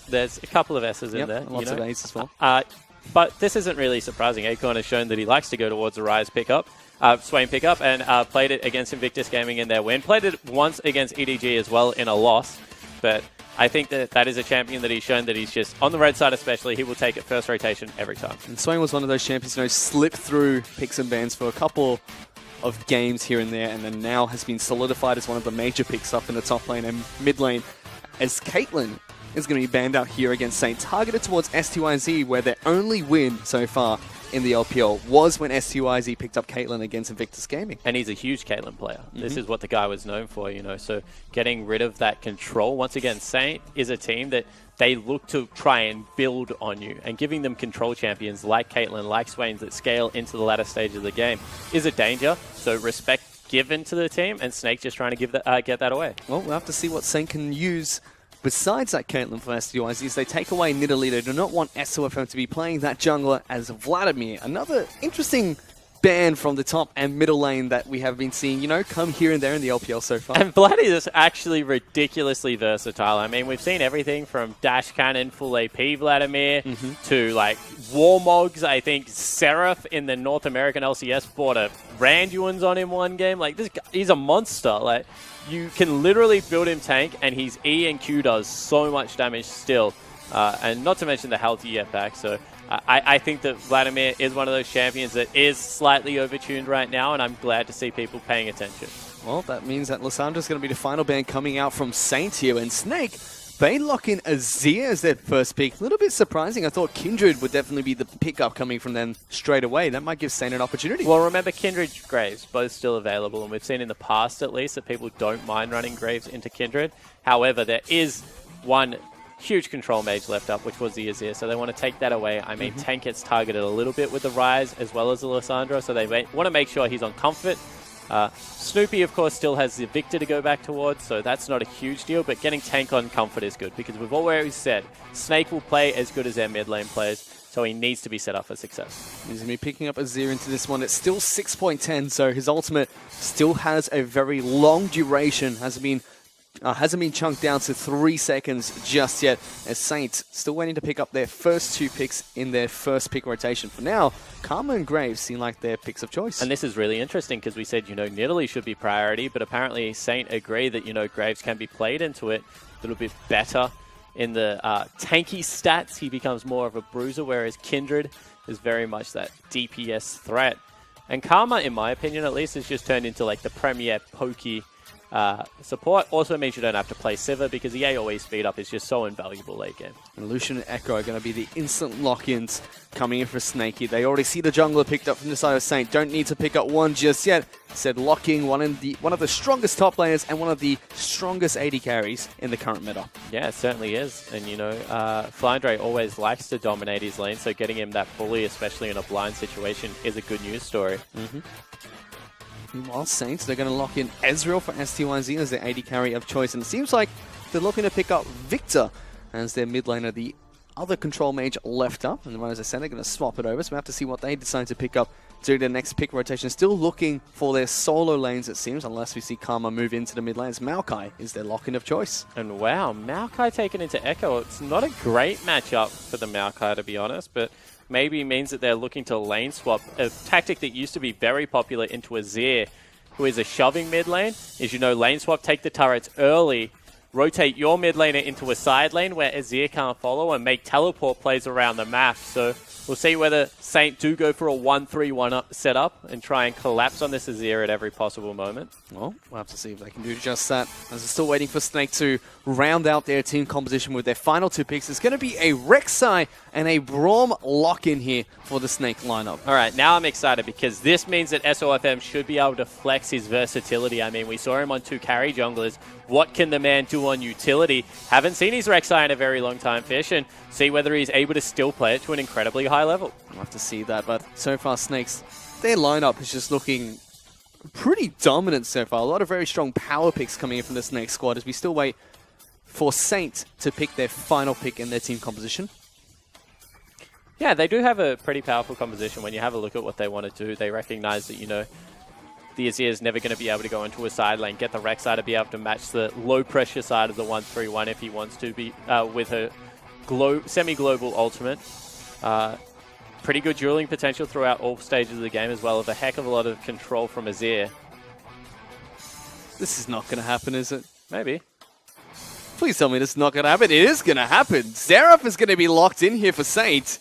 There's a couple of S's in there. Lots of A's as well. But this isn't really surprising. Acorn has shown that he likes to go towards a Rise pickup, Swain pickup, and played it against Invictus Gaming in their win. Played it once against EDG as well in a loss, but I think that is a champion that he's shown that he's just, on the red side especially, he will take it first rotation every time. And Swain was one of those champions, slipped through picks and bans for a couple of games here and there, and then now has been solidified as one of the major picks up in the top lane and mid lane, as Caitlyn is going to be banned out here against Saint, targeted towards STYZ, where their only win so far in the LPL was when STYZ picked up Caitlyn against Invictus Gaming. And he's a huge Caitlyn player. This is what the guy was known for, so getting rid of that control. Once again, Saint is a team that they look to try and build on you, and giving them control champions like Caitlyn, like Swain, that scale into the latter stage of the game is a danger. So respect given to the team, and Snake just trying to get that away. Well, we'll have to see what Saint can use besides that Caitlyn for STYZ. They take away Nidalee. They do not want SOFM to be playing that jungler as Vladimir. Another interesting ban from the top and middle lane that we have been seeing, come here and there in the LPL so far. And Vlad is actually ridiculously versatile. I mean, we've seen everything from Dash Cannon, full AP Vladimir, to Warmogs. I think Seraph in the North American LCS bought a Randuin's on him one game. This guy, he's a monster. You can literally build him tank, and his E and Q does so much damage still. And not to mention the health you get back. So I think that Vladimir is one of those champions that is slightly overtuned right now, and I'm glad to see people paying attention. Well, that means that Lissandra's going to be the final ban coming out from Saint here. And Snake, they lock in Azir as their first pick. A little bit surprising. I thought Kindred would definitely be the pickup coming from them straight away. That might give Saint an opportunity. Well, remember, Kindred, Graves, both still available. And we've seen in the past, at least, that people don't mind running Graves into Kindred. However, there is one huge control mage left up, which was the Azir, so they want to take that away. I mean, Tank gets targeted a little bit with the Rise as well as the Lissandra, so they want to make sure he's on comfort. Snoopy, of course, still has the Victor to go back towards, so that's not a huge deal, but getting Tank on comfort is good, because we've always said Snake will play as good as their mid lane plays, so he needs to be set up for success. He's going to be picking up Azir into this one. It's still 6.10, so his ultimate still has a very long duration, hasn't been chunked down to 3 seconds just yet, as Saints still waiting to pick up their first 2 picks in their first pick rotation. For now, Karma and Graves seem like their picks of choice. And this is really interesting because we said, Nidalee should be priority, but apparently Saint agree that, Graves can be played into it a little bit better. In the tanky stats, he becomes more of a bruiser, whereas Kindred is very much that DPS threat. And Karma, in my opinion at least, has just turned into the premier pokey support. Also means you don't have to play Sivir, because the AoE speed up is just so invaluable late game. And Lucian and Echo are going to be the instant lock-ins coming in for Snakey. They already see the jungler picked up from the side of Saint. Don't need to pick up one just yet. Said locking one of the strongest top laners and one of the strongest AD carries in the current meta. Yeah, it certainly is. And Flyndre always likes to dominate his lane, so getting him that bully, especially in a blind situation, is a good news story. Meanwhile, Saints, they're going to lock in Ezreal for STYZ as their AD carry of choice. And it seems like they're looking to pick up Victor as their mid laner, the other control mage left up. And as I said, they're going to swap it over. So we have to see what they decide to pick up during their next pick rotation. Still looking for their solo lanes, it seems, unless we see Karma move into the mid lanes. Maokai is their lock-in of choice. And wow, Maokai taken into Echo. It's not a great matchup for the Maokai, to be honest, but maybe means that they're looking to lane swap. A tactic that used to be very popular into Azir, who is a shoving mid lane, is, lane swap, take the turrets early, rotate your mid laner into a side lane where Azir can't follow, and make teleport plays around the map. So we'll see whether Saint do go for a 1-3-1 setup and try and collapse on this Azir at every possible moment. Well, we'll have to see if they can do just that. As they're still waiting for Snake to round out their team composition with their final 2 picks. It's going to be a Rek'Sai and a Braum lock-in here for the Snake lineup. All right, now I'm excited because this means that SOFM should be able to flex his versatility. I mean, we saw him on 2 carry junglers. What can the man do on utility? Haven't seen his Rek'Sai in a very long time, Fish, and see whether he's able to still play it to an incredibly high level. We'll have to see that, but so far Snakes, their lineup is just looking pretty dominant so far. A lot of very strong power picks coming in from the Snake squad as we still wait for Saint to pick their final pick in their team composition. Yeah, they do have a pretty powerful composition. When you have a look at what they want to do, they recognize that, the Azir is never going to be able to go into a side lane, get the Rek'Sai to be able to match the low-pressure side of the 1-3-1 if he wants to be with her semi-global ultimate. Pretty good dueling potential throughout all stages of the game, as well as a heck of a lot of control from Azir. This is not going to happen, is it? Maybe. Please tell me this is not going to happen. It is going to happen. Xerath is going to be locked in here for Saint.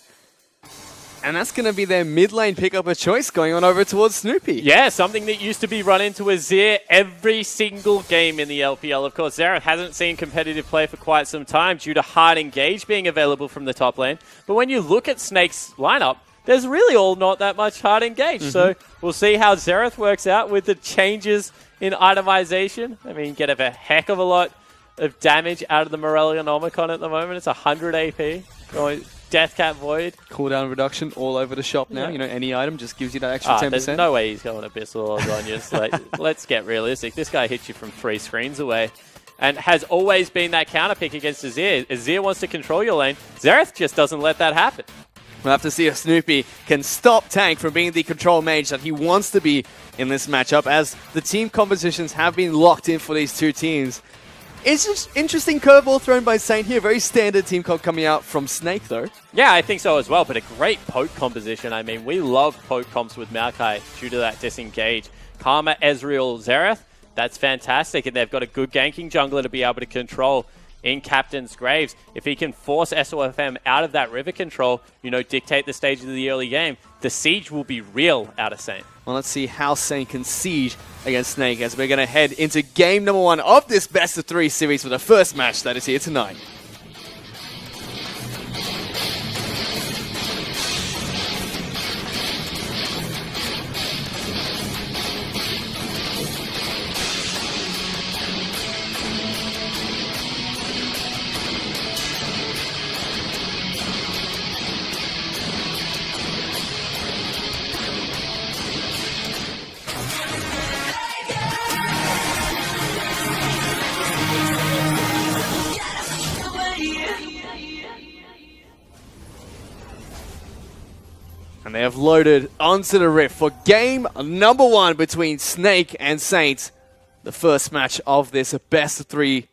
And that's going to be their mid lane pickup of choice going on over towards Snoopy. Yeah, something that used to be run into Azir every single game in the LPL. Of course, Xerath hasn't seen competitive play for quite some time due to hard engage being available from the top lane. But when you look at Snake's lineup, there's really all not that much hard engage. So we'll see how Xerath works out with the changes in itemization. I mean, get a heck of a lot of damage out of the Morellian Omicron at the moment. It's 100 AP. Going Death Cat Void. Cooldown reduction all over the shop now. You know, any item just gives you that extra 10%. There's no way he's going Abyssal or Zonius. Like, let's get realistic. This guy hits you from 3 screens away and has always been that counter pick against Azir. Azir wants to control your lane. Xerath just doesn't let that happen. We'll have to see if Snoopy can stop Tank from being the control mage that he wants to be in this matchup, as the team compositions have been locked in for these two teams. It's just interesting curveball thrown by Saint here. Very standard team comp coming out from Snake, though. Yeah, I think so as well, but a great poke composition. I mean, we love poke comps with Maokai due to that disengage. Karma, Ezreal, Xerath, that's fantastic, and they've got a good ganking jungler to be able to control in Captain's Graves. If he can force SOFM out of that river control, you know, dictate the stage of the early game, the siege will be real out of Saint. Well, let's see how Saint can siege against Snake as we're going to head into game number 1 of this best of 3 series for the first match that is here tonight. And they have loaded onto the Rift for game number 1 between Snake and Saint. The first match of this best of 3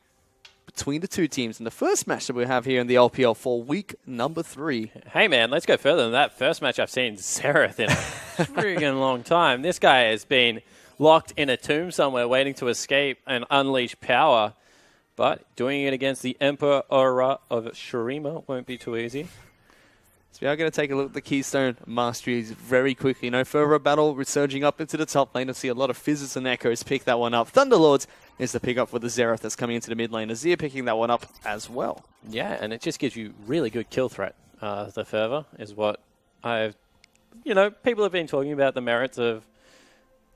between the two teams. And the first match that we have here in the LPL for week number 3. Hey man, let's go further than that. First match I've seen Xerath in a friggin' long time. This guy has been locked in a tomb somewhere waiting to escape and unleash power. But doing it against the Emperor of Shurima won't be too easy. So we are going to take a look at the Keystone Masteries very quickly. No further battle, resurging up into the top lane. You'll see a lot of Fizzes and Echoes pick that one up. Thunderlords is the pickup for the Xerath that's coming into the mid lane. Azir picking that one up as well. Yeah, and it just gives you really good kill threat. The Fervor is what I've... You know, people have been talking about the merits of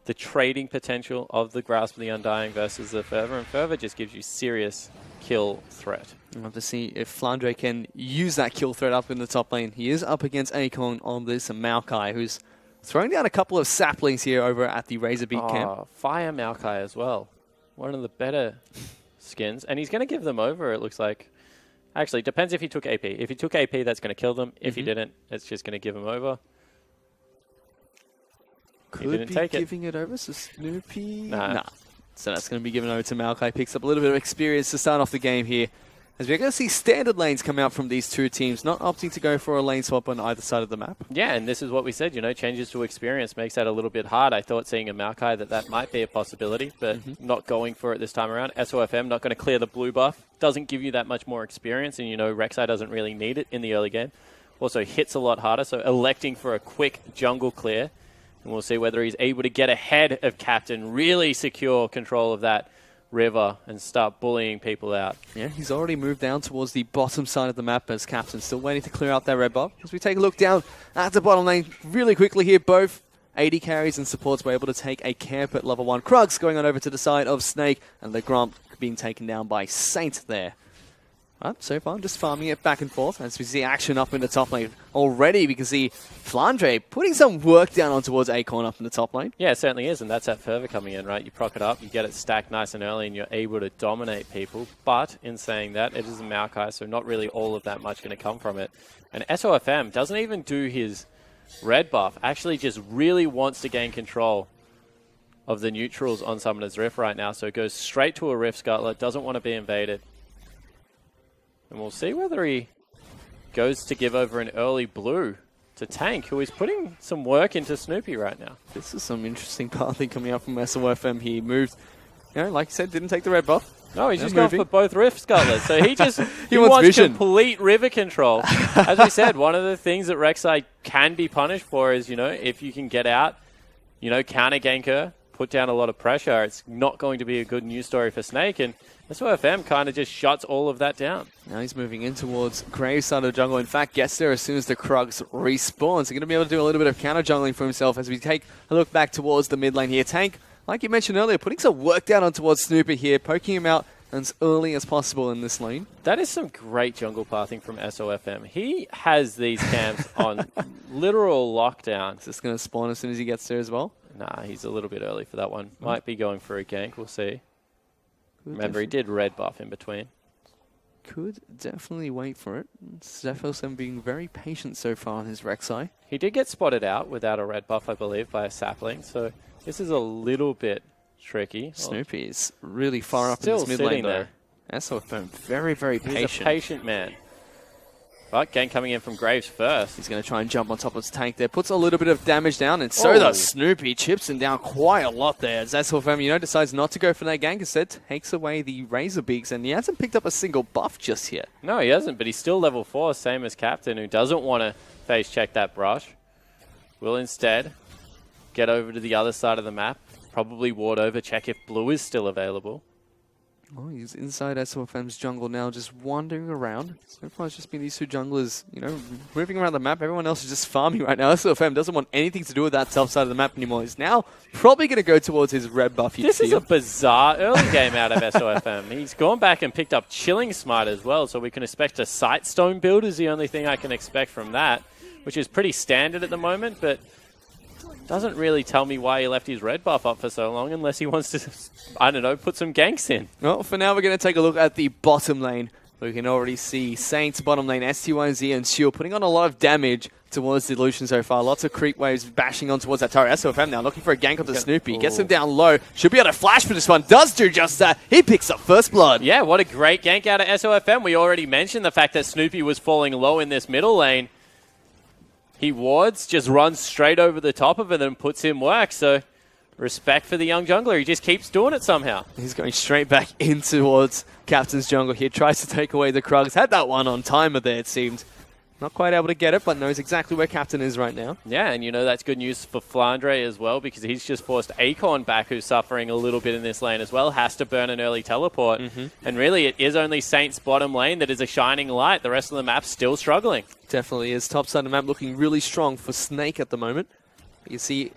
the trading potential of the Grasp of the Undying versus the Fervor, and Fervor just gives you serious kill threat. We'll have to see if Flandre can use that kill threat up in the top lane. He is up against Akon on this Maokai, who's throwing down a couple of saplings here over at the Razorbeak camp. Fire Maokai as well. One of the better skins. And he's going to give them over, it looks like. Actually, it depends if he took AP. If he took AP, that's going to kill them. If he didn't, it's just going to give them over. Could be giving it over to Snoopy. Nah. So that's going to be given over to Maokai. Picks up a little bit of experience to start off the game here. As we're going to see standard lanes come out from these two teams, not opting to go for a lane swap on either side of the map. Yeah, and this is what we said, you know, changes to experience makes that a little bit hard. I thought seeing a Maokai that might be a possibility, but not going for it this time around. SOFM not going to clear the blue buff. Doesn't give you that much more experience, and you know Rek'Sai doesn't really need it in the early game. Also hits a lot harder, so electing for a quick jungle clear. And we'll see whether he's able to get ahead of Captain, really secure control of that river and start bullying people out. Yeah, he's already moved down towards the bottom side of the map as Captain, still waiting to clear out that red buff. As we take a look down at the bottom lane really quickly here, both AD carries and supports were able to take a camp at level 1. Krugs going on over to the side of Snake, and the Grump being taken down by Saint there. So far, just farming it back and forth as we see action up in the top lane. Already we can see Flandre putting some work down on towards Acorn up in the top lane. Yeah, it certainly is, and that's that Fervor coming in, right? You proc it up, you get it stacked nice and early, and you're able to dominate people. But in saying that, it is a Maokai, so not really all of that much going to come from it. And SOFM doesn't even do his red buff, actually just really wants to gain control of the neutrals on Summoner's Rift right now, so it goes straight to a Rift Scuttler, doesn't want to be invaded. And we'll see whether he goes to give over an early blue to Tank, who is putting some work into Snoopy right now. This is some interesting pathing coming up from SOFM. He moved, like you said, didn't take the red buff. No, he's just going for both Rift Scuttlers. So he just he wants vision. Complete river control. As we said, one of the things that Rek'Sai can be punished for is, if you can get out, counter gank her, put down a lot of pressure, it's not going to be a good news story for Snake. And SOFM kind of just shuts all of that down. Now he's moving in towards Graves' side of the jungle. In fact, gets there as soon as the Krugs respawns. He's going to be able to do a little bit of counter jungling for himself as we take a look back towards the mid lane here. Tank, like you mentioned earlier, putting some work down on towards Snooper here, poking him out as early as possible in this lane. That is some great jungle pathing from SOFM. He has these camps on literal lockdown. Is this going to spawn as soon as he gets there as well? Nah, he's a little bit early for that one. Might be going for a gank, we'll see. Remember, he did red buff in between. Could definitely wait for it. SOFM being very patient so far on his Rek'Sai. He did get spotted out without a red buff, I believe, by a sapling, so this is a little bit tricky. Snoopy is really far up in this mid lane, though. SOFM very, very patient. He's a patient man. But gank coming in from Graves first. He's going to try and jump on top of his Tank there. Puts a little bit of damage down, and so does Snoopy. Chips him down quite a lot there. As SOFM, decides not to go for that gank. Instead, takes away the Razor Beaks, and he hasn't picked up a single buff just yet. No, he hasn't, but he's still level 4, same as Captain, who doesn't want to phase check that brush. Will instead get over to the other side of the map. Probably ward over, check if blue is still available. Oh, he's inside SOFM's jungle now, just wandering around. So far, it's just been these two junglers, moving around the map. Everyone else is just farming right now. SOFM doesn't want anything to do with that top side of the map anymore. He's now probably going to go towards his red buff. This is a bizarre early game out of SOFM. He's gone back and picked up Chilling Smite as well, so we can expect a Sightstone build is the only thing I can expect from that, which is pretty standard at the moment, but doesn't really tell me why he left his red buff up for so long unless he wants to, I don't know, put some ganks in. Well, for now, we're going to take a look at the bottom lane. We can already see Saints bottom lane, STYZ and Shield putting on a lot of damage towards the Lucian so far. Lots of creep waves bashing on towards that turret. SOFM now looking for a gank onto Snoopy. Gets him down low. Should be able to flash for this one. Does do just that. He picks up first blood. Yeah, what a great gank out of SOFM. We already mentioned the fact that Snoopy was falling low in this middle lane. He wards, just runs straight over the top of it and puts in work. So respect for the young jungler. He just keeps doing it somehow. He's going straight back in towards Captain's jungle here. Tries to take away the Krugs. Had that one on timer there, it seemed. Not quite able to get it, but knows exactly where Captain is right now. Yeah, and that's good news for Flandre as well, because he's just forced Acorn back, who's suffering a little bit in this lane as well. Has to burn an early teleport. And really, it is only Saint's bottom lane that is a shining light. The rest of the map's still struggling. Definitely is. Top side of the map looking really strong for Snake at the moment. You see,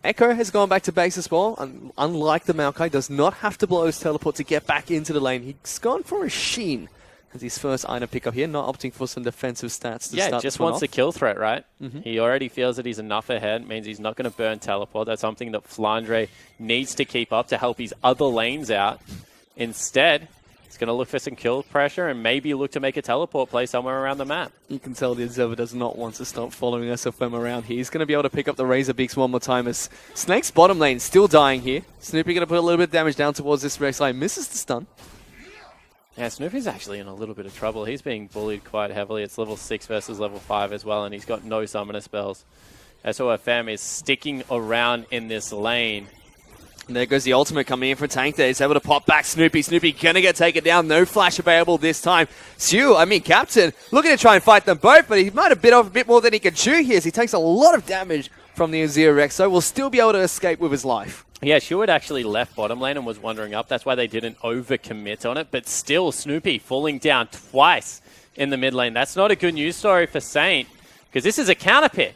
Echo has gone back to base as well. Unlike the Maokai, does not have to blow his teleport to get back into the lane. He's gone for a Sheen as his first item pickup here, not opting for some defensive stats to start just wants off. a kill threat, right? He already feels that he's enough ahead. It means he's not going to burn teleport. That's something that Flandre needs to keep up to help his other lanes out. Instead, he's going to look for some kill pressure and maybe look to make a teleport play somewhere around the map. You can tell the Observer does not want to stop following SFM around here. He's going to be able to pick up the Razor Beaks one more time as Snake's bottom lane still dying here. Snoopy going to put a little bit of damage down towards this Rek'Sai. Misses the stun. Yeah, Snoopy's actually in a little bit of trouble. He's being bullied quite heavily. It's level 6 versus level 5 as well, and he's got no summoner spells. SOFM is sticking around in this lane. And there goes the ultimate coming in for Tank there. He's able to pop back Snoopy. Snoopy gonna get taken down. No flash available this time. Captain, looking to try and fight them both, but he might have bit off a bit more than he can chew here as he takes a lot of damage from the Azir Rex, so will still be able to escape with his life. Yeah, Shu had actually left bottom lane and was wandering up. That's why they didn't overcommit on it. But still, Snoopy falling down twice in the mid lane. That's not a good news story for Saint, because this is a counter pick.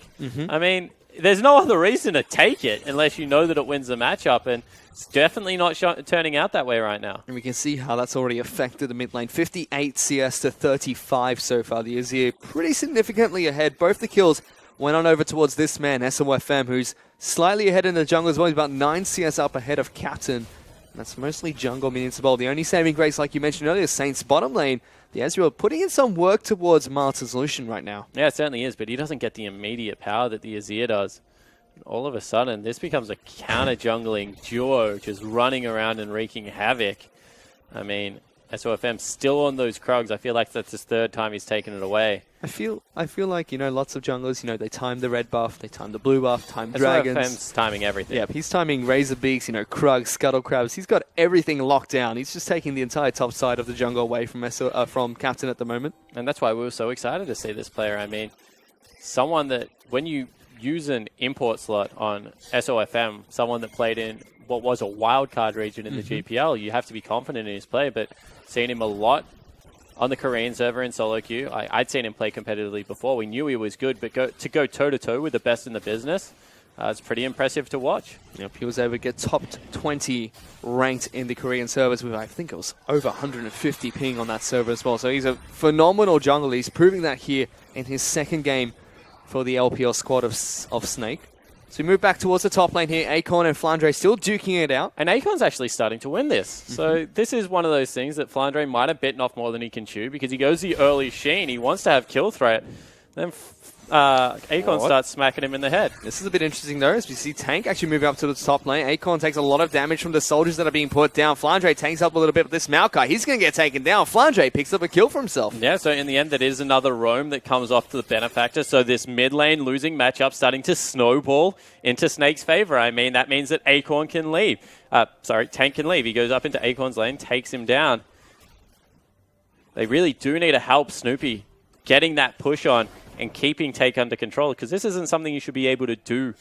I mean, there's no other reason to take it unless you know that it wins the matchup, and it's definitely not turning out that way right now. And we can see how that's already affected the mid lane. 58 CS to 35 so far. The Azir pretty significantly ahead. Both the kills went on over towards this man, SOFM, who's slightly ahead in the jungle as well. He's about 9 CS up ahead of Captain. That's mostly jungle minions ball. The only saving grace, like you mentioned earlier, is Saint's bottom lane. The Ezreal putting in some work towards Martha's Lucian right now. Yeah, it certainly is, but he doesn't get the immediate power that the Azir does. all of a sudden, this becomes a counter-jungling duo just running around and wreaking havoc. I mean, SOFM still on those Krugs. I feel like that's his third time he's taken it away. I feel like, lots of junglers, they time the red buff, they time the blue buff, time dragons. SOFM's timing everything. Yeah, he's timing Razor Beaks, Krugs, Scuttle Crabs. He's got everything locked down. He's just taking the entire top side of the jungle away from Captain at the moment. And that's why we were so excited to see this player. I mean, someone that, when you use an import slot on SOFM, someone that played in what was a wildcard region in the GPL, you have to be confident in his play, but seeing him a lot on the Korean server in solo queue. I'd seen him play competitively before. We knew he was good, but to go toe-to-toe with the best in the business, it's pretty impressive to watch. Yep, he was able to get top 20 ranked in the Korean servers with, I think it was over 150 ping on that server as well. So he's a phenomenal jungler. He's proving that here in his second game for the LPL squad of Snake. So we move back towards the top lane here. Acorn and Flandre still duking it out. And Acorn's actually starting to win this. So this is one of those things that Flandre might have bitten off more than he can chew, because he goes the early Sheen. He wants to have kill threat. Then Acorn starts smacking him in the head. This is a bit interesting, though, as we see Tank actually moving up to the top lane. Acorn takes a lot of damage from the soldiers that are being put down. Flandre tanks up a little bit, but this Maokai, he's going to get taken down. Flandre picks up a kill for himself. Yeah, so in the end, that is another roam that comes off to the Benefactor. So this mid lane losing matchup starting to snowball into Snake's favor. I mean, that means that Acorn can leave. Tank can leave. He goes up into Acorn's lane, takes him down. They really do need to help Snoopy getting that push on and keeping Take under control, because this isn't something you should be able to do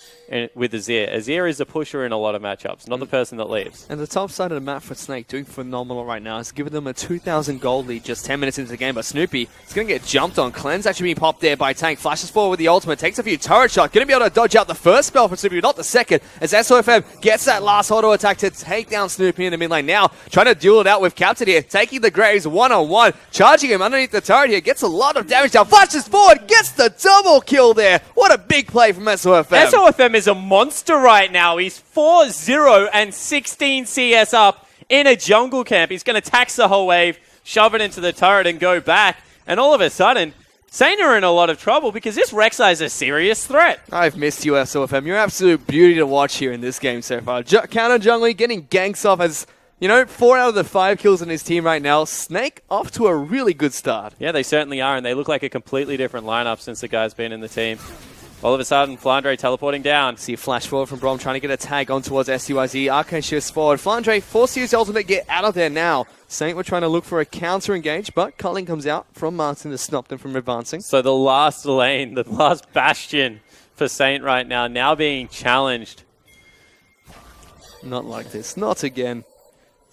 with Azir. Azir is a pusher in a lot of matchups, not the person that leaves. And the top side of the map for Snake doing phenomenal right now. It's given them a 2,000 gold lead just 10 minutes into the game, but Snoopy is going to get jumped on. Cleanse actually being popped there by Tank. Flashes forward with the ultimate, takes a few turret shots. Going to be able to dodge out the first spell for Snoopy, not the second, as SOFM gets that last auto attack to take down Snoopy in the mid lane. Now, trying to duel it out with Captain here, taking the Graves one-on-one, charging him underneath the turret here, gets a lot of damage down, flashes forward, gets the double kill there. What a big play from SOFM. SOFM is a monster right now. He's 4-0 and 16 CS up in a jungle camp. He's going to tax the whole wave, shove it into the turret and go back. And all of a sudden, Saint are in a lot of trouble, because this Rek'Sai is a serious threat. I've missed you, SOFM. You're absolute beauty to watch here in this game so far. Counter jungling, getting ganks off as, 4 out of the 5 kills in his team right now. Snake off to a really good start. Yeah, they certainly are, and they look like a completely different lineup since the guy's been in the team. All of a sudden, Flandre teleporting down. See a flash forward from Brom trying to get a tag on towards SUIZ. Arcane shifts forward. Flandre forced to use ultimate, get out of there now. Saint were trying to look for a counter engage, but culling comes out from Martin to stop them from advancing. So the last lane, the last bastion for Saint right now being challenged. Not like this. Not again.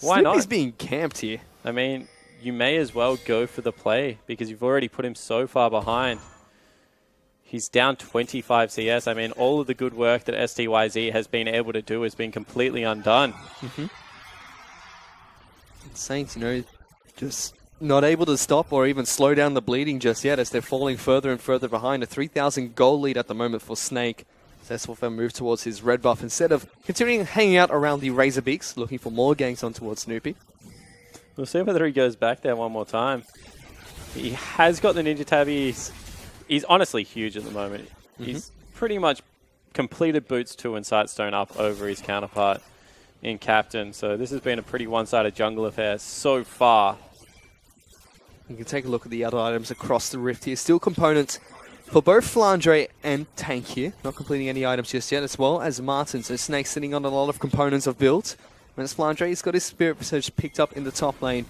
Why not? Snoopy's being camped here. I mean, you may as well go for the play, because you've already put him so far behind. He's down 25 CS. I mean, all of the good work that STYZ has been able to do has been completely undone. Saints, just not able to stop or even slow down the bleeding just yet, as they're falling further and further behind. A 3,000 gold lead at the moment for Snake. SOFM move towards his red buff instead of continuing hanging out around the Razor Beaks, looking for more ganks on towards Snoopy. We'll see whether he goes back there one more time. He has got the Ninja Tab. He's honestly huge at the moment. He's pretty much completed Boots 2 and Sightstone up over his counterpart in Captain. So this has been a pretty one-sided jungle affair so far. You can take a look at the other items across the rift here. Still components for both Flandre and Tank here. Not completing any items just yet, as well as Martin. So Snake sitting on a lot of components of builds. Whereas Flandre, he's got his Spirit Percentage picked up in the top lane.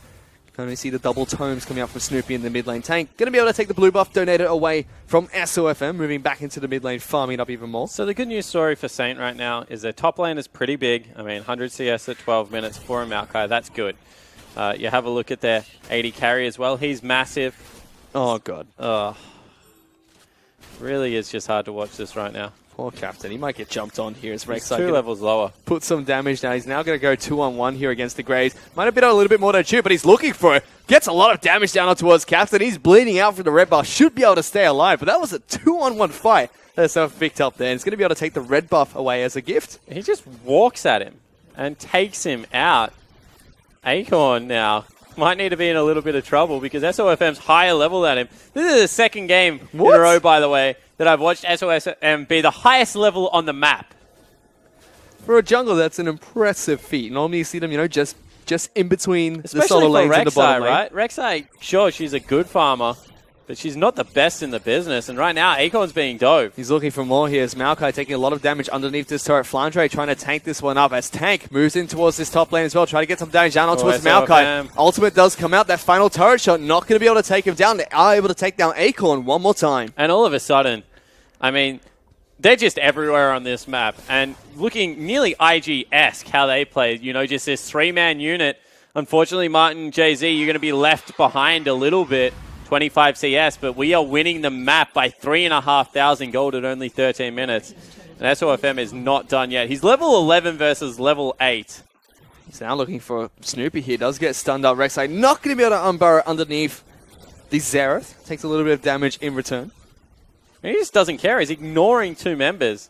You can only see the double tomes coming out from Snoopy in the mid lane. Tank going to be able to take the blue buff donated away from SOFM, moving back into the mid lane, farming up even more. So the good news story for Saint right now is their top lane is pretty big. I mean, 100 CS at 12 minutes for a Maokai. That's good. You have a look at their 80 carry as well. He's massive. Oh, God. Really is just hard to watch this right now. Poor Captain. He might get jumped on here as He's Rek'Sai 2 levels lower. Put some damage down. He's now going to go 2-on-1 here against the Graves. Might have been a little bit more to chew, but he's looking for it. Gets a lot of damage down towards Captain. He's bleeding out from the red buff. Should be able to stay alive, but that was a 2-on-1 fight. That's so picked up there. He's going to be able to take the red buff away as a gift. He just walks at him and takes him out. Acorn now might need to be in a little bit of trouble, because SOFM's higher level than him. This is the second game in a row, by the way, that I've watched SOSM be the highest level on the map. For a jungler, that's an impressive feat. Normally you see them, just in between Especially the solo for lanes and the bottom Rek'Sai, lane. right? Rek'Sai, sure, she's a good farmer, but she's not the best in the business. And right now, Acorn's being dove. He's looking for more here as Maokai taking a lot of damage underneath this turret. Flandre trying to tank this one up as Tank moves in towards this top lane as well, trying to get some damage down towards Maokai. Ultimate does come out. That final turret shot not going to be able to take him down. They are able to take down Acorn one more time. And all of a sudden, I mean, they're just everywhere on this map. And looking nearly IG-esque how they play, just this three-man unit. Unfortunately, Martin, Jay-Z, you're going to be left behind a little bit. 25 CS, but we are winning the map by 3,500 gold at only 13 minutes. And SOFM is not done yet. He's level 11 versus level 8. He's now looking for Snoopy here. Does get stunned up. Rek'Sai not going to be able to unburrow underneath the Xerath. Takes a little bit of damage in return. He just doesn't care. He's ignoring two members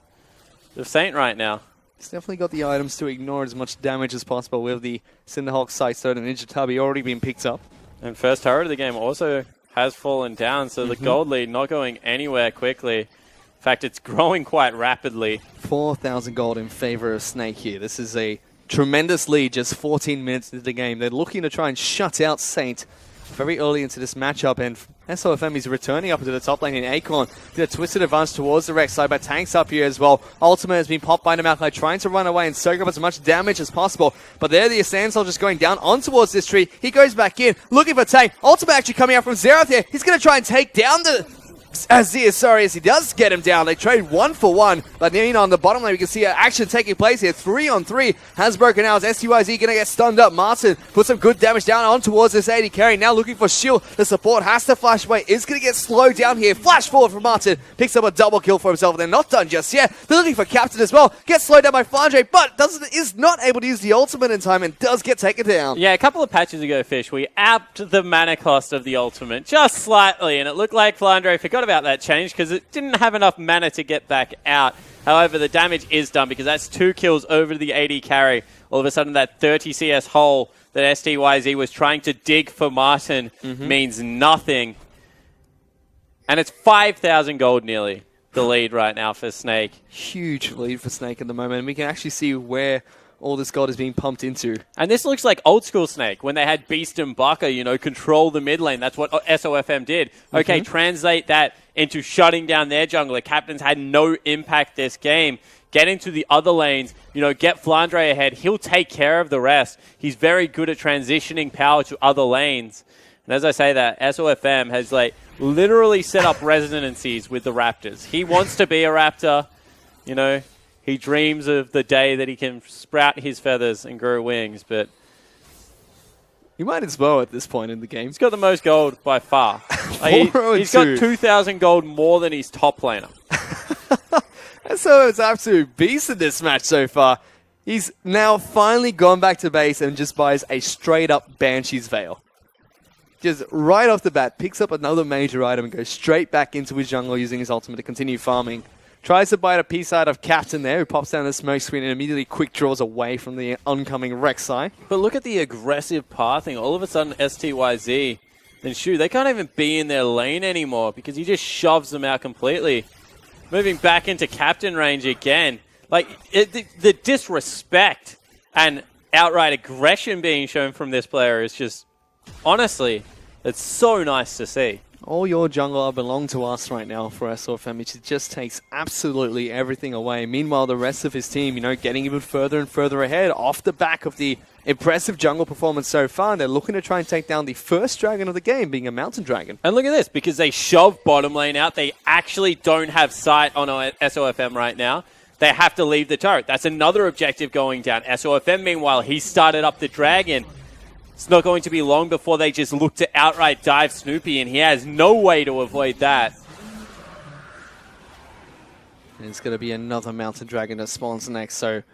of Saint right now. He's definitely got the items to ignore as much damage as possible with the Cinderhawk, Sightstone, and Ninja Tubby already being picked up. And first turret of the game also has fallen down, so the gold lead not going anywhere quickly. In fact, it's growing quite rapidly. 4,000 gold in favor of Snake here. This is a tremendous lead just 14 minutes into the game. They're looking to try and shut out Saint very early into this matchup, and SOFM is returning up into the top lane in Acorn. Did a twisted advance towards the Rek'Sai, but Tank's up here as well. Ultimate has been popped by Maokai, trying to run away and soak up as much damage as possible. But there the Ascend Soldier's going down on towards this tree. He goes back in, looking for Tank. Ultimate actually coming out from Xerath here. He's going to try and take down the Azir, as he does get him down. They trade 1-for-1, but on the bottom lane, we can see action taking place here. 3-on-3 has broken out. Is SUIZ going to get stunned up? Martin put some good damage down on towards this AD carry. Now looking for shield. The support has to flash away. Is going to get slowed down here. Flash forward from Martin. Picks up a double kill for himself. They're not done just yet. They're looking for Captain as well. Gets slowed down by Flandre, but is not able to use the ultimate in time and does get taken down. Yeah, a couple of patches ago, Fish, we upped the mana cost of the ultimate just slightly, and it looked like Flandre forgot about that change because it didn't have enough mana to get back out. However, the damage is done because that's 2 kills over the AD carry. All of a sudden, that 30 CS hole that STYZ was trying to dig for Martin means nothing. And it's 5,000 gold nearly, the lead right now for Snake. Huge lead for Snake at the moment. And we can actually see where all this gold is being pumped into. And this looks like old school Snake, when they had Beast and Baka, control the mid lane. That's what SOFM did. Okay, translate that into shutting down their jungler. Captains had no impact this game. Get into the other lanes, get Flandre ahead. He'll take care of the rest. He's very good at transitioning power to other lanes. And as I say that, SOFM has literally set up residencies with the Raptors. He wants to be a Raptor, He dreams of the day that he can sprout his feathers and grow wings, but he might as well at this point in the game. He's got the most gold by far. He's got 2,000 gold more than his top laner. And so it's absolute beast in this match so far. He's now finally gone back to base and just buys a straight-up Banshee's Veil. Just right off the bat, picks up another major item and goes straight back into his jungle using his ultimate to continue farming. Tries to bite a piece out of Captain there, who pops down the smoke screen and immediately quick draws away from the oncoming Rek'Sai. But look at the aggressive pathing. All of a sudden, STYZ and Shu, they can't even be in their lane anymore because he just shoves them out completely. Moving back into Captain range again. The disrespect and outright aggression being shown from this player is just, honestly, it's so nice to see. All your jungler belong to us right now for SOFM, which just takes absolutely everything away. Meanwhile, the rest of his team, getting even further and further ahead off the back of the impressive jungle performance so far. They're looking to try and take down the first dragon of the game, being a mountain dragon. And look at this, because they shove bottom lane out, they actually don't have sight on SOFM right now. They have to leave the turret. That's another objective going down. SOFM, meanwhile, he started up the dragon. It's not going to be long before they just look to outright dive Snoopy, and he has no way to avoid that. And it's going to be another mountain dragon that spawns next, so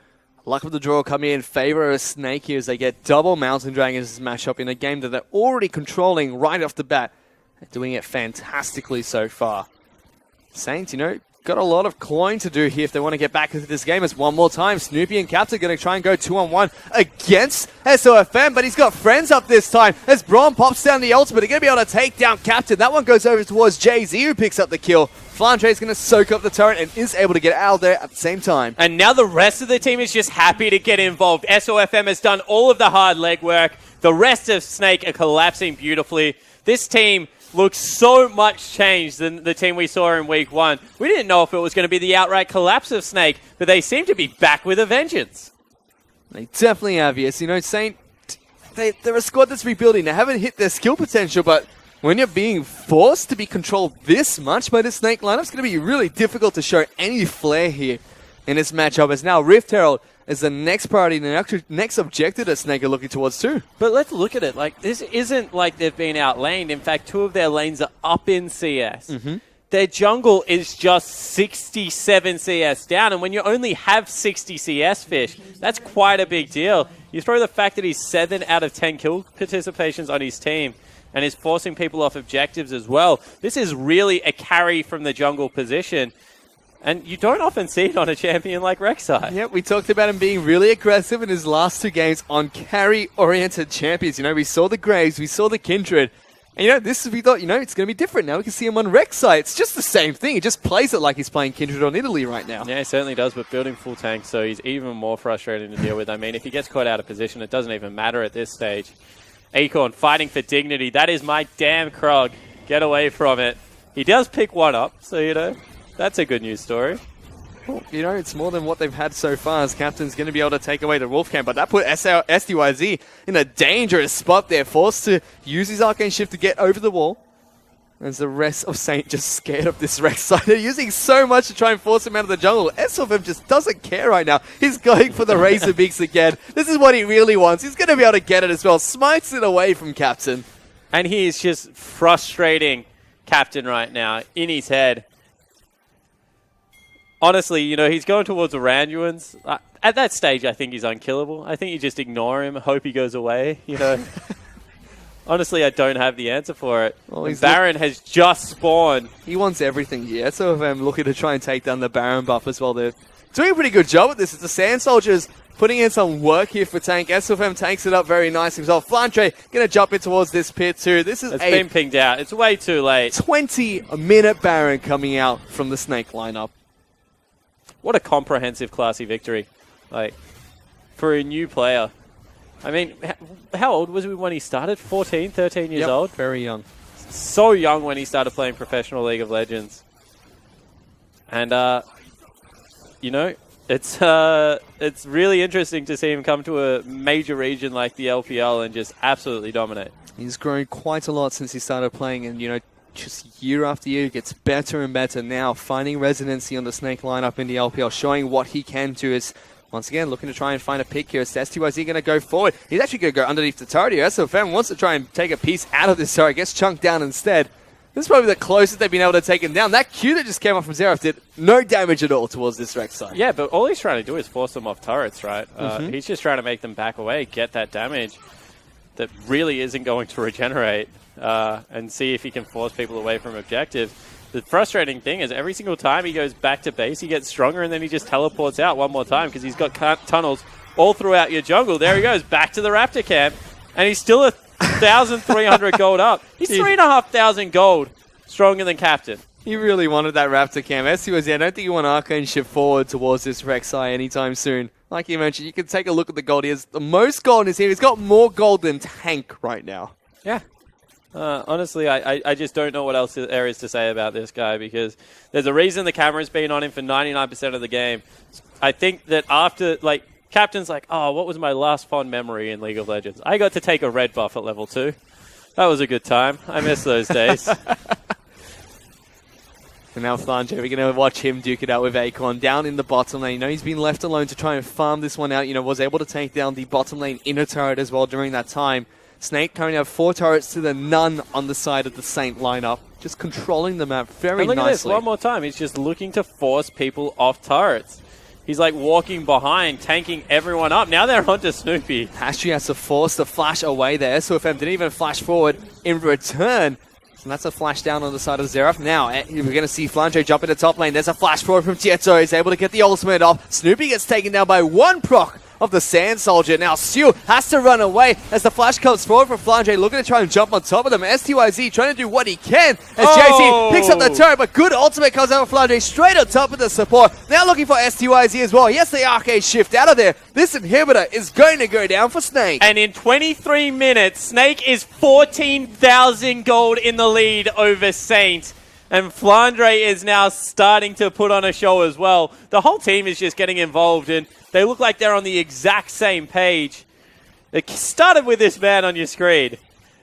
luck of the draw coming in favor of Snake here as they get double mountain dragons match up in a game that they're already controlling right off the bat. They're doing it fantastically so far. Saints, got a lot of clawing to do here if they want to get back into this game. As one more time, Snoopy and Captain going to try and go 2-on-1 against SOFM, but he's got friends up this time as Braun pops down the ultimate. They're going to be able to take down Captain. That one goes over towards Jay-Z, who picks up the kill. Flandre is going to soak up the turret and is able to get out there at the same time. And now the rest of the team is just happy to get involved. SOFM has done all of the hard legwork. The rest of Snake are collapsing beautifully. This team looks so much changed than the team we saw in week 1. We didn't know if it was going to be the outright collapse of Snake, but they seem to be back with a vengeance. They definitely have, yes. You know, Saint, they're a squad that's rebuilding. They haven't hit their skill potential, but when you're being forced to be controlled this much by the Snake lineup, it's going to be really difficult to show any flair here in this matchup. As now Rift Herald is the next priority, the next objective that Snake are looking towards too. But let's look at it. Like, this isn't like they've been outlaned. In fact, 2 of their lanes are up in CS. Their jungle is just 67 CS down, and when you only have 60 CS fish, that's quite a big deal. You throw the fact that he's 7 out of 10 kill participations on his team, and is forcing people off objectives as well. This is really a carry from the jungle position. And you don't often see it on a champion like Rek'Sai. Yep, we talked about him being really aggressive in his last 2 games on carry-oriented champions. You know, we saw the Graves, we saw the Kindred. And, you know, we thought, you know, it's going to be different now. We can see him on Rek'Sai. It's just the same thing. He just plays it like he's playing Kindred on Italy right now. Yeah, he certainly does, but building full tank, so he's even more frustrating to deal with. I mean, if he gets caught out of position, it doesn't even matter at this stage. Acorn fighting for dignity. That is my damn Krog. Get away from it. He does pick one up, so, you know, that's a good news story. Well, you know, it's more than what they've had so far, as Captain's going to be able to take away the Wolfcamp, but that put SDYZ in a dangerous spot there, forced to use his Arcane Shift to get over the wall. As the rest of Saint just scared of this Rek'Sai. They're using so much to try and force him out of the jungle. SOFM just doesn't care right now. He's going for the Razor Beaks again. This is what he really wants. He's going to be able to get it as well. Smites it away from Captain. And he is just frustrating Captain right now in his head. Honestly, you know, he's going towards the Randuins. At that stage, I think he's unkillable. I think you just ignore him, hope he goes away, you know. Honestly, I don't have the answer for it. Well, Baron has just spawned. He wants everything here. So if I'm looking to try and take down the Baron buff as well. They're doing a pretty good job with this. It's the Sand Soldiers putting in some work here for tank. SFM takes it up very nice himself. Flantre going to jump in towards this pit too. This is been pinged out. It's way too late. 20-minute Baron coming out from the Snake lineup. What a comprehensive, classy victory. Like, for a new player. I mean, how old was he when he started? 14, 13 years old? Very young. So young when he started playing professional League of Legends. And, you know, it's really interesting to see him come to a major region like the LPL and just absolutely dominate. He's grown quite a lot since he started playing, and, you know, just year after year, gets better and better now, finding residency on the Snake lineup in the LPL, showing what he can do. Is once again looking to try and find a pick here. Is STYZ going to go forward? He's actually going to go underneath the turret here. SFM wants to try and take a piece out of this turret, gets chunked down instead. This is probably the closest they've been able to take him down. That Q that just came off from Xerath did no damage at all towards this Rek'Sai. Yeah, but all he's trying to do is force them off turrets, right? He's just trying to make them back away, get that damage that really isn't going to regenerate. And see if he can force people away from objectives. The frustrating thing is every single time he goes back to base, he gets stronger, and then he just teleports out one more time because he's got tunnels all throughout your jungle. There he goes, back to the Raptor camp, and he's still 1,300 gold up. He's 3,500 gold stronger than Captain. He really wanted that Raptor camp. STYZ, I don't think you want Arcane shift forward towards this Rek'Sai anytime soon. Like you mentioned, you can take a look at the gold. He has the most gold in his team. He's got more gold than Tank right now. Yeah. Honestly, I just don't know what else there is to say about this guy, because there's a reason the camera's been on him for 99% of the game. I think that after, like, Captain's like, oh, what was my last fond memory in League of Legends? I got to take a red buff at level 2. That was a good time. I miss those days. And now Flange, we're going to watch him duke it out with Acorn down in the bottom lane. You know, he's been left alone to try and farm this one out. You know, was able to take down the bottom lane inner turret as well during that time. Snake currently have 4 turrets to the none on the side of the Saint lineup. Just controlling the map very nicely. And look at this, one more time. He's just looking to force people off turrets. He's like walking behind, tanking everyone up. Now they're onto Snoopy. Astri has to force the flash away there. SOFM didn't even flash forward. In return, And that's a flash down on the side of Xerath. Now, we're going to see Flandre jump into top lane. There's a flash forward from Tieto. He's able to get the ultimate off. Snoopy gets taken down by one proc of the Sand Soldier. Now, Stu has to run away as the flash comes forward from Flandre, looking to try and jump on top of them. STYZ trying to do what he can as JT picks up the turret, but good ultimate comes out of Flandre straight on top of the support. Now looking for STYZ as well. Yes, the arcade shift out of there. This inhibitor is going to go down for Snake. And in 23 minutes, Snake is 14,000 gold in the lead over Saint. And Flandre is now starting to put on a show as well. The whole team is just getting involved, and they look like they're on the exact same page. It started with this man on your screen,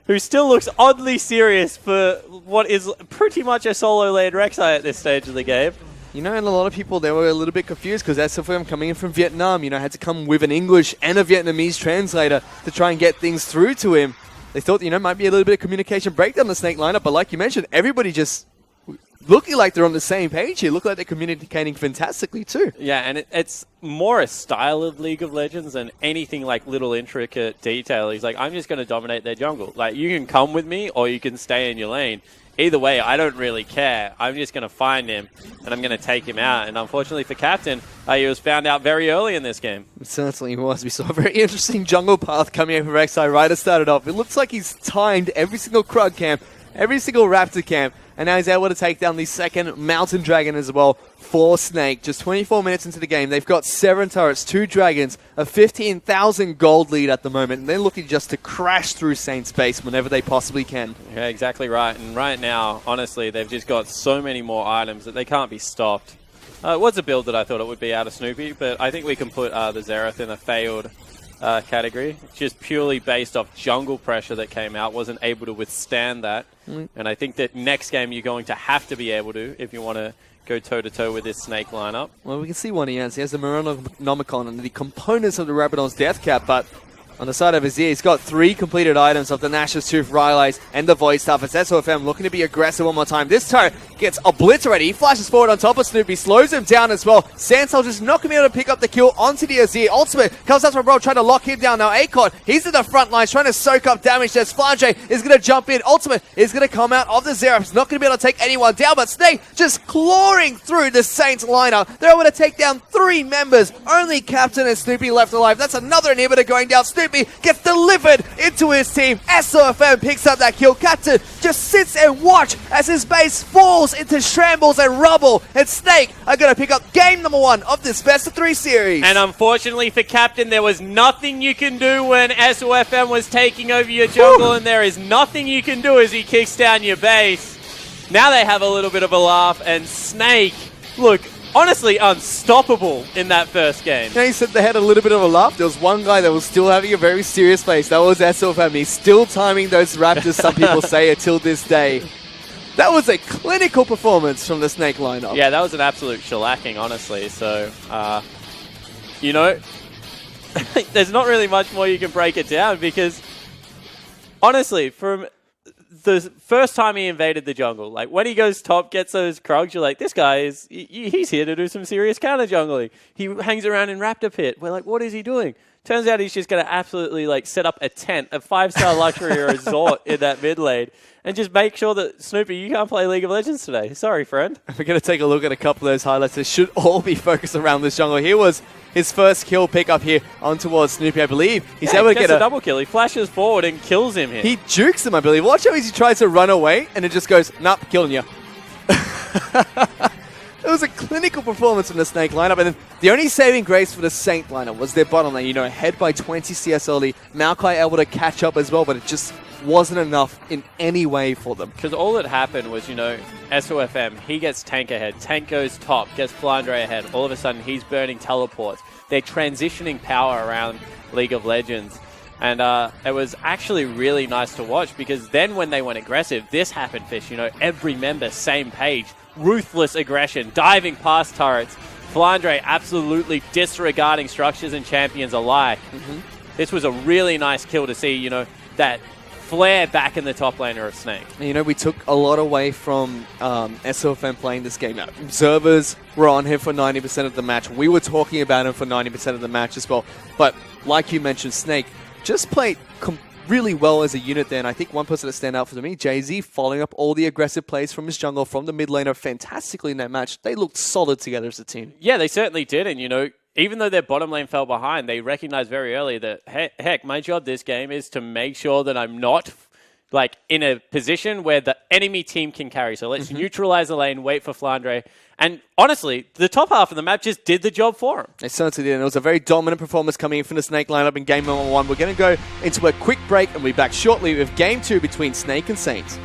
who still looks oddly serious for what is pretty much a solo lane Rek'Sai at this stage of the game. You know, and a lot of people, they were a little bit confused because SFM coming in from Vietnam, you know, had to come with an English and a Vietnamese translator to try and get things through to him. They thought, you know, might be a little bit of communication breakdown in the Snake lineup, but like you mentioned, everybody just looking like they're on the same page here. Look like they're communicating fantastically too. Yeah, and it's more a style of League of Legends than anything like little intricate detail. He's like, I'm just going to dominate their jungle. Like, you can come with me or you can stay in your lane. Either way, I don't really care. I'm just going to find him and I'm going to take him out. And unfortunately for Captain, he was found out very early in this game. It certainly was. We saw a very interesting jungle path coming in from Rek'Sai right at started off. It looks like he's timed every single Krug camp, every single Raptor camp, and now he's able to take down the second Mountain Dragon as well for Snake. Just 24 minutes into the game, they've got 7 turrets, 2 dragons, a 15,000 gold lead at the moment, and they're looking just to crash through Saint's base whenever they possibly can. Yeah, exactly right. And right now, honestly, they've just got so many more items that they can't be stopped. It was a build that I thought it would be out of Snoopy, but I think we can put the Xerath in a failed category, just purely based off jungle pressure that came out, wasn't able to withstand that. And I think that next game you're going to have to be able to if you want to go toe-to-toe with this Snake lineup. Well, we can see what he has. He has the Moronomicon and the components of the Rabadon's Death Cap, but on the side of his ear, he's got 3 completed items of the Nash's Tooth, Rylai's, and the Void Staff. It's SOFM looking to be aggressive one more time. This turret gets obliterated. He flashes forward on top of Snoopy, slows him down as well. Sand Soldier's not going to be able to pick up the kill onto the Azir. Ultimate comes out from Bro, trying to lock him down. Now Akon, he's in the front lines, trying to soak up damage. There's Flandre is going to jump in. Ultimate is going to come out of the Xerath. He's not going to be able to take anyone down, but Snake just clawing through the Saints lineup. They're able to take down 3 members. Only Captain and Snoopy left alive. That's another inhibitor going down. Snoopy gets delivered into his team. SOFM picks up that kill. Captain just sits and watch as his base falls into shambles and rubble. And Snake are going to pick up game number 1 of this best of 3 series. And unfortunately for Captain, there was nothing you can do when SOFM was taking over your jungle, and there is nothing you can do as he kicks down your base. Now they have a little bit of a laugh, and Snake, look, honestly unstoppable in that first game. You said they had a little bit of a laugh. There was one guy that was still having a very serious face. That was SOFM. He's still timing those Raptors, some people say, until this day. That was a clinical performance from the Snake lineup. Yeah, that was an absolute shellacking, honestly. So, you know, there's not really much more you can break it down because, honestly, from the first time he invaded the jungle, like when he goes top, gets those Krugs, you're like, this guy is, he's here to do some serious counter jungling. He hangs around in Raptor Pit. We're like, what is he doing? Turns out he's just going to absolutely like set up a tent, a 5-star luxury resort in that mid lane, and just make sure that Snoopy, you can't play League of Legends today. Sorry, friend. We're going to take a look at a couple of those highlights. They should all be focused around this jungle. Here was his first kill pick up here on towards Snoopy, I believe. He's able to get a double kill. He flashes forward and kills him here. He jukes him, I believe. Watch how he tries to run away, and it just goes, nope, killing you. It was a clinical performance from the Snake lineup, and then the only saving grace for the Saint lineup was their bottom lane. You know, ahead by 20 CS early. Maokai able to catch up as well, but it just wasn't enough in any way for them. Because all that happened was, you know, SOFM, he gets tank ahead. Tank goes top, gets Flandre ahead. All of a sudden, he's burning teleports. They're transitioning power around League of Legends. And it was actually really nice to watch because then when they went aggressive, this happened, Fish. You know, every member, same page. Ruthless aggression, diving past turrets. Flandre absolutely disregarding structures and champions alike. This was a really nice kill to see, you know, that flare back in the top laner of Snake. You know, we took a lot away from SOFM playing this game. Now, observers were on him for 90% of the match. We were talking about him for 90% of the match as well. But like you mentioned, Snake just played really well as a unit there. And I think one person that stand out for me, Jay-Z, following up all the aggressive plays from his jungle, from the mid laner fantastically in that match. They looked solid together as a team. Yeah, they certainly did. And, you know, even though their bottom lane fell behind, they recognized very early that, heck, my job this game is to make sure that I'm not in a position where the enemy team can carry. So let's neutralize the lane, wait for Flandre. And honestly, the top half of the map just did the job for him. They certainly did. And it was a very dominant performance coming in from the Snake lineup in game number 1. We're going to go into a quick break and we'll be back shortly with game 2 between Snake and Saints.